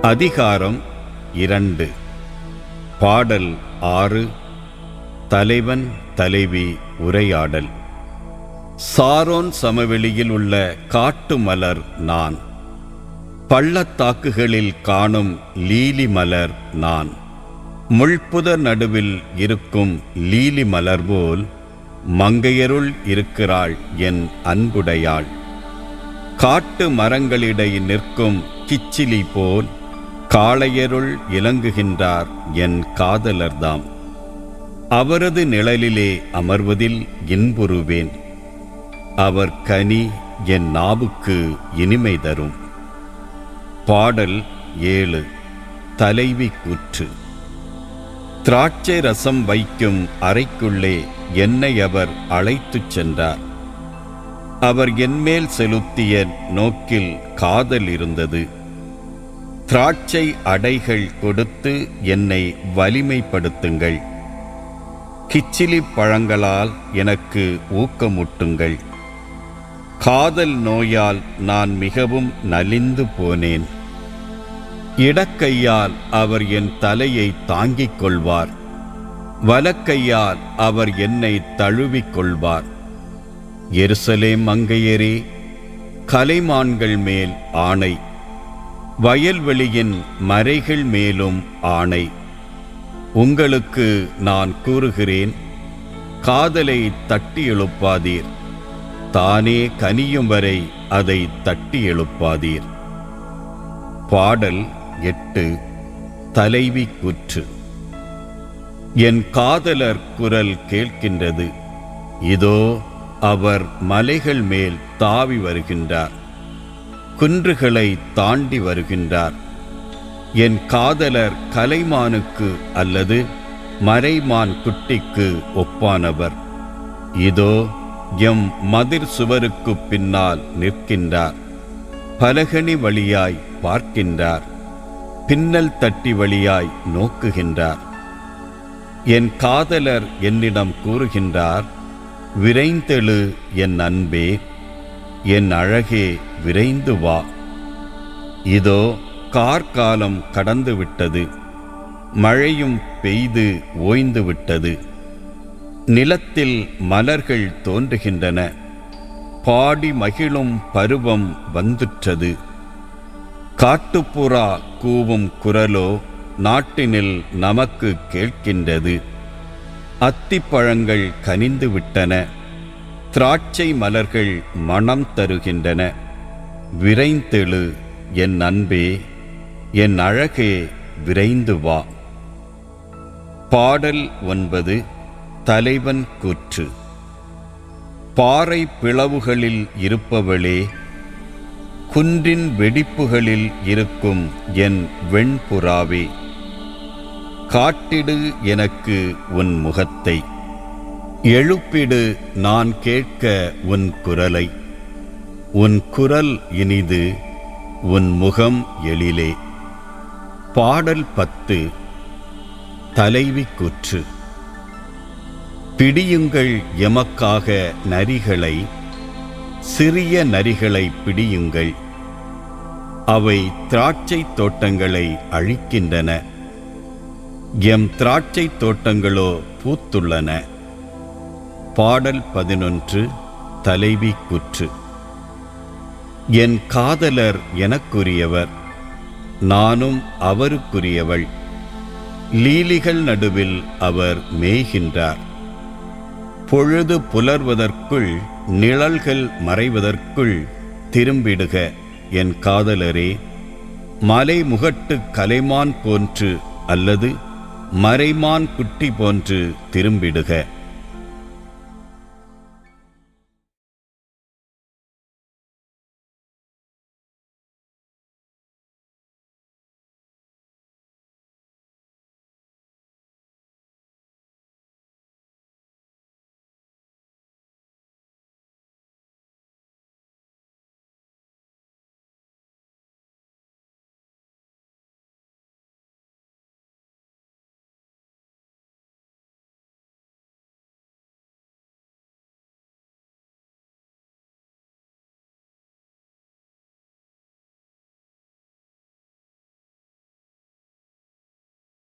அதிகாரம் 2. பாடல் 6. தலைவன் தலைவி உரையாடல். சாரோன் சமவெளியில் உள்ள காட்டு மலர் நான், பள்ளத்தாக்குகளில் காணும் லீலி மலர் நான். முள்புதர் நடுவில் இருக்கும் லீலி மலர் போல் மங்கையருள் இருக்கிறாள் என் அன்புடையாள். காட்டு மரங்களிடை நிற்கும் கிச்சிலி போல் காளையருள் இலங்குகின்றார் என் காதலர்தாம். அவரது நிழலிலே அமர்வதில் இன்புறுவேன். அவர் கனி என் நாவுக்கு இனிமை தரும். பாடல் 7. தலைவி கூற்று. திராட்சை ரசம் வைக்கும் அறைக்குள்ளே என்னை அவர் அழைத்துச் சென்றார். அவர் என்மேல் செலுத்திய நோக்கில் காதல் இருந்தது. திராட்சை அடைகள் கொடுத்து என்னை வலிமைப்படுத்துங்கள். கிச்சிலி பழங்களால் எனக்கு ஊக்கமூட்டுங்கள். காதல் நோயால் நான் மிகவும் நலிந்து போனேன். இடக்கையால் அவர் என் தலையை தாங்கிக் கொள்வார், வலக்கையால் அவர் என்னை தழுவிக் கொள்வார். எருசலேம் மங்கையரே, கலைமான்கள் மேல் ஆணை, வயல்வெளியின் மரைகள் மேலும் ஆணை. உங்களுக்கு நான் கூறுகிறேன், காதலை தட்டி எழுப்பாதீர். தானே கனியும் வரை அதை தட்டி எழுப்பாதீர். பாடல் 8. தலைவி கூற்று. என் காதலர் குரல் கேட்கின்றது. இதோ அவர் மலைகள் மேல் தாவி வருகின்றார், குன்றுகளை தாண்டி வருகின்றார். என் காதலர் கலைமானுக்கு அல்லது மறைமான் குட்டிக்கு ஒப்பானவர். இதோ எம் மதிர் சுவருக்கு பின்னால் நிற்கின்றார். பலகனி வழியாய் பார்க்கின்றார், பின்னல் தட்டி வழியாய் நோக்குகின்றார். என் காதலர் என்னிடம் கூறுகின்றார், விரைந்தெழு என் அன்பே, என் அழகே, விரைந்து வா. இதோ கார்காலம் கடந்து விட்டது, மழையும் பெய்து ஓய்ந்து விட்டது. நிலத்தில் மலர்கள் தோன்றுகின்றன, பாடி மகிழும் பருவம் வந்துற்றது. காட்டுப்புறா கூவும் குரலோ நாட்டினில் நமக்கு கேட்கின்றது. அத்திப்பழங்கள் கனிந்து விட்டன, திராட்சை மலர்கள் மணம் தருகின்றன. விரைந்தெழு என் அன்பே, என் அழகே, விரைந்து வா. பாடல் 9. தலைவன் கூற்று. பாறை பிளவுகளில் இருப்பவளே, குன்றின் வெடிப்புகளில் இருக்கும் என் வெண்புறாவே, காட்டிடு எனக்கு உன் முகத்தை, எழுப்பிடு நான் கேட்க உன் குரலை. உன் குரல் இனிது, உன் முகம் எழிலே. பாடல் 10. தலைவி கூற்று. பிடியுங்கள் எமக்காக நரிகளை, சிறிய நரிகளை பிடியுங்கள். அவை திராட்சை தோட்டங்களை அழிக்கின்றன, எம் திராட்சை தோட்டங்களோ பூத்துள்ளன. பாடல் 11. தலைவி கூற்று. என் காதலர் எனக்குரியவர், நானும் அவருக்குரியவள். லீலிகள் நடுவில் அவர் மேய்கின்றார். பொழுது புலர்வதற்குள், நிழல்கள் மறைவதற்குள் திரும்பிடுக என் காதலரே. மலை முகட்டு கலைமான் போன்று அல்லது மறைமான் குட்டி போன்று திரும்பிடுக.